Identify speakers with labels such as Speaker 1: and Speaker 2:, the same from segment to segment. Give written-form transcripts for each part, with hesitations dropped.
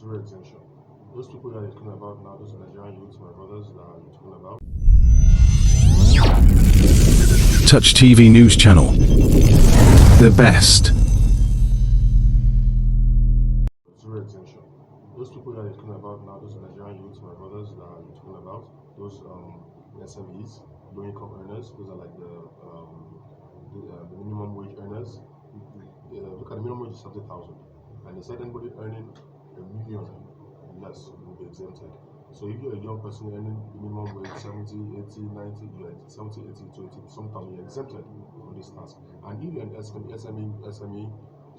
Speaker 1: zero exemption. Those people that you're talking about now, those Nigerian youths, my brothers that you're talking about.
Speaker 2: Touch TV News Channel. The best.
Speaker 1: Zero exemption. Those people that you're talking about now, those Nigerian youths, my brothers that you're talking about, those SMEs, low income earners, those are like the minimum wage earners. Look at the minimum wage is 70,000, and they said anybody earning $1 million less will be exempted. So if you're a young person earning the minimum wage 70, 80, 90, you're 70, 80 to 80, sometimes you're exempted from this task. And if you're an SME,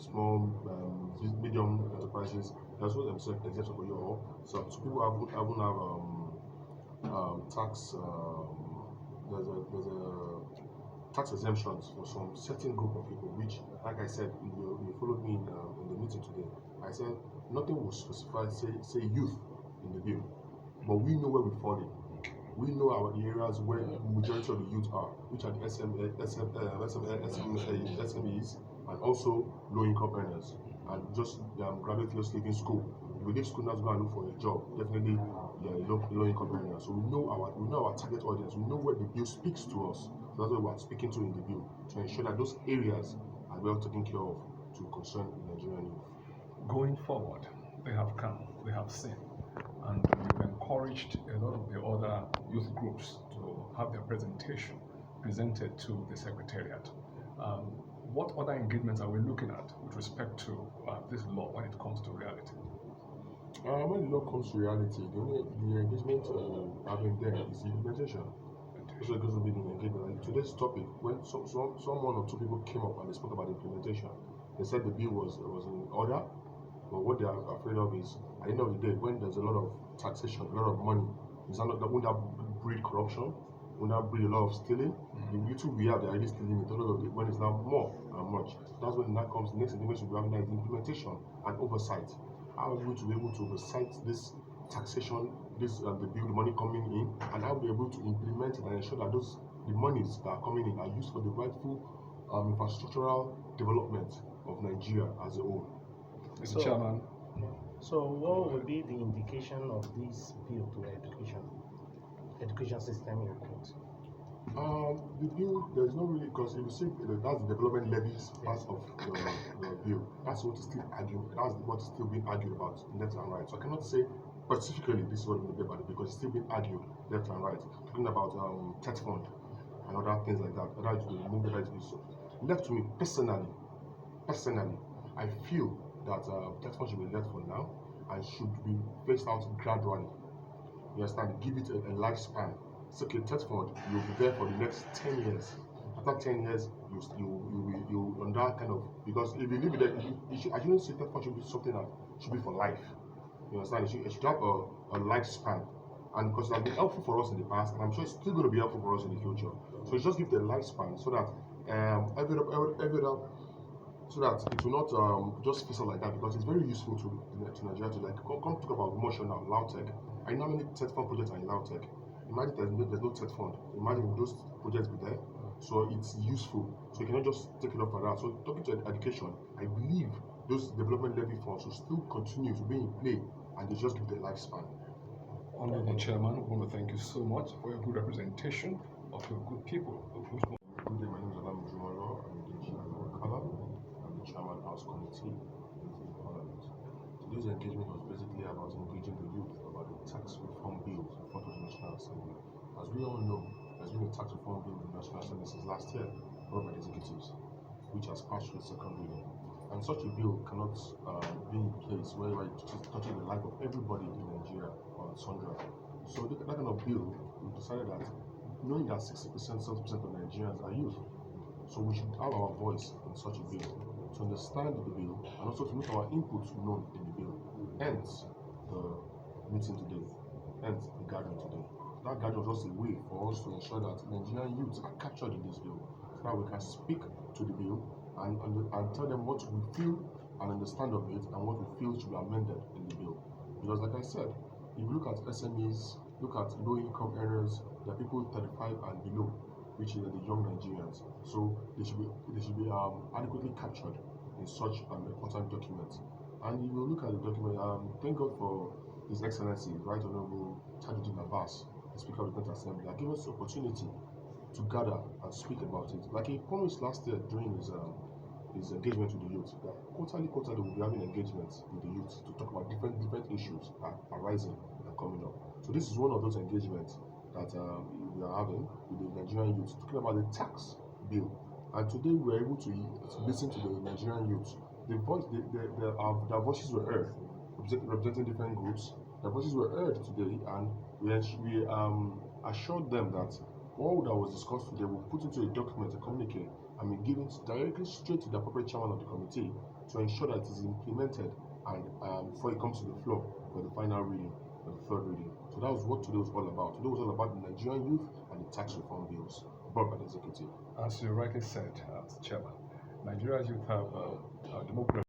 Speaker 1: small, medium enterprises, there's no exemption for you all. So people haven't have tax. There's a tax exemptions for some certain group of people, which, like I said, you followed me in the meeting today. I said nothing will specify say youth in the bill, but we know where we fall in. We know the areas where the majority of the youth are, which are the SMEs and also low-income earners, and just graduates just leaving school. If you leave school now to go and look for a job, definitely low-income earners. So we know our target audience. We know where the bill speaks to us. So that's what we are speaking to in the bill, to ensure that those areas are well taken care of to concern Nigerian youth.
Speaker 3: Going forward, they have come, they have seen, and we've encouraged a lot of the other youth groups to have their presentation presented to the Secretariat. What other engagements are we looking at with respect to this law when it comes to reality?
Speaker 1: When the law comes to reality, the engagement having there is the implementation. So it goes to be the engagement. Like today's topic, when someone or two people came up and they spoke about the implementation, they said the bill was in order, but what they are afraid of is, at the end of the day, when there's a lot of taxation, a lot of money, won't that breed corruption? Won't that breed a lot of stealing? The little we have, they're already stealing it. When it's now more and much, that's when that comes. The next engagement we have now is implementation and oversight. How are we to be able to oversight this taxation, the bill, the money coming in, and how we be able to implement it and ensure that the monies that are coming in are used for the rightful infrastructural development of Nigeria as a whole.
Speaker 3: Mr. Chairman.
Speaker 4: So what would be the indication of this bill to education system in court?
Speaker 1: The bill, there's no really, because if you see that's the development levies part of the bill. That's what is still argued. That's what is still being argued about left and right. So I cannot say specifically this is what we'll be about it, because it's still being argued left and right. Talking about tax fund and other things like that. Left to me personally, I feel that tax fund should be left for now and should be phased out gradually. You understand? Give it a lifespan. It's okay, tax fund, you'll be there for the next 10 years. After 10 years, you on that kind of, because if you leave it there, I shouldn't say tax fund should be something that should be for life. You understand? It should have a lifespan. And because it has been helpful for us in the past, and I'm sure it's still going to be helpful for us in the future. So just give it a lifespan so that so that it will not just fizzle like that, because it's very useful to Nigeria to come talk about motion now, Lautech. I know many TED fund projects are in Lautech. Imagine there's no TED fund. Imagine those projects be there. So it's useful. So you cannot just take it up for that. So talking to education, I believe those development levy funds will still continue to be in play, and they just give the lifespan.
Speaker 3: Honorable Chairman, we want to thank you so much for your good representation of your good people.
Speaker 1: Good day, my name is Olamijuwonlo. I'm the Alao-Akala. I'm the Chairman House Committee in Parliament. Today's engagement was basically about engaging the youth about the tax reform bill in front of the National Assembly. As we all know, there's been a tax reform bill in the National Assembly since last year, brought by the executives, which has passed through the second reading. And such a bill cannot be in place where it touches the life of everybody in Nigeria or Sandra. So that kind of bill, we decided that, knowing that 60%, 70% of Nigerians are youth, so we should have our voice in such a bill, to understand the bill, and also to make our input known in the bill. Hence the meeting today, hence the gathering today. That gathering was just a way for us to ensure that Nigerian youths are captured in this bill, so that we can speak to the bill and tell them what we feel and understand of it, and what we feel should be amended in the bill. Because like I said, if you look at SMEs, look at low-income earners, there are people 35 and below, which are the young Nigerians. So they should be adequately captured in such an important document. And if you look at the document, thank God for His Excellency, Right Honorable Tajuddin Abbas, the Speaker of the National Assembly, that gave us the opportunity to gather and speak about it. Like he promised last year during his engagement with the youth, that quarterly we'll be having engagements with the youth to talk about different issues that are arising and coming up. So this is one of those engagements that we are having with the Nigerian youth, talking about the tax bill. And today we are able to listen to the Nigerian youth. Their voices were heard, representing different groups. Their voices were heard today, and we assured them that all that was discussed today will put into a document, a communique, and be given directly straight to the appropriate chairman of the committee to ensure that it is implemented and before it comes to the floor for the final reading, the third reading. So that was what today was all about. Today was all about the Nigerian youth and the tax reform bills brought by the executive.
Speaker 3: As you rightly said, Chairman, Nigeria's youth have democracy.